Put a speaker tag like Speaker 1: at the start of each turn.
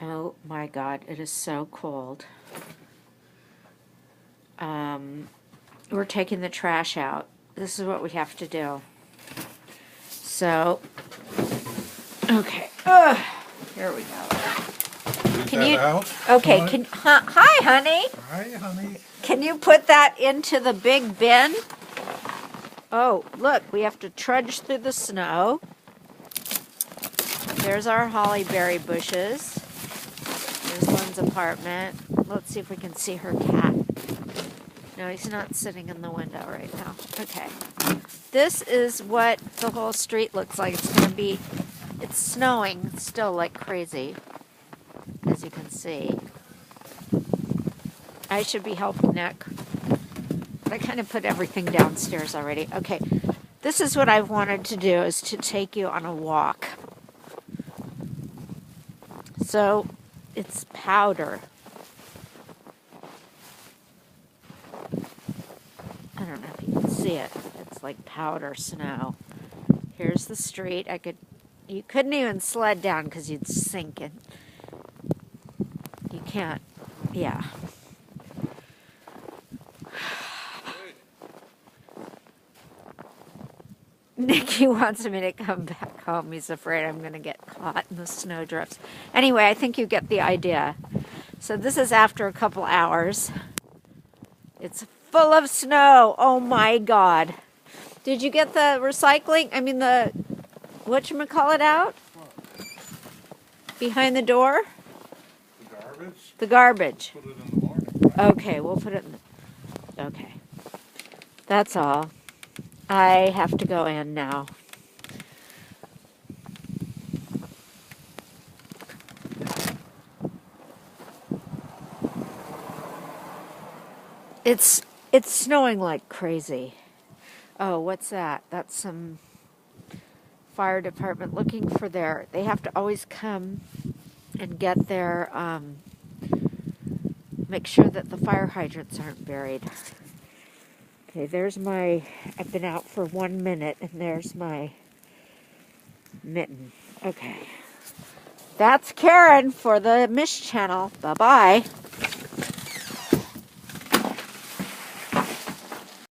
Speaker 1: Oh my God, it is so cold. We're taking the trash out. This is what we have to do. So, okay. Here we go.
Speaker 2: Can you out?
Speaker 1: Okay, hi, honey.
Speaker 2: Hi, honey.
Speaker 1: Can you put that into the big bin? Oh, look, we have to trudge through the snow. There's our holly berry bushes. There's Lynn's apartment. Let's see if we can see her cat. No, he's not sitting in the window right now. Okay. This is what the whole street looks like. It's snowing still like crazy, as you can see. I should be helping Nick, but I kind of put everything downstairs already. Okay, this is what I've wanted to do, is to take you on a walk. So, it's powder. I don't know if you can see it. It's like powder snow. Here's the street. You couldn't even sled down because you'd sink in. You can't, yeah. Nikki wants me to come back home. He's afraid I'm going to get caught in the snowdrifts. Anyway, I think you get the idea. So this is after a couple hours. It's full of snow. Oh my God. Did you get the recycling? I mean the, whatchamacallit out? What? Behind the door?
Speaker 2: The garbage?
Speaker 1: The garbage.
Speaker 2: Put it in the morning.
Speaker 1: Okay, we'll put it in the, okay. That's all. I have to go in now. It's snowing like crazy. Oh, what's that? That's some fire department looking for they have to always come and get their, make sure that the fire hydrants aren't buried. Okay, there's I've been out for 1 minute, and there's my mitten. Okay. That's Karen for the Mish channel. Bye-bye.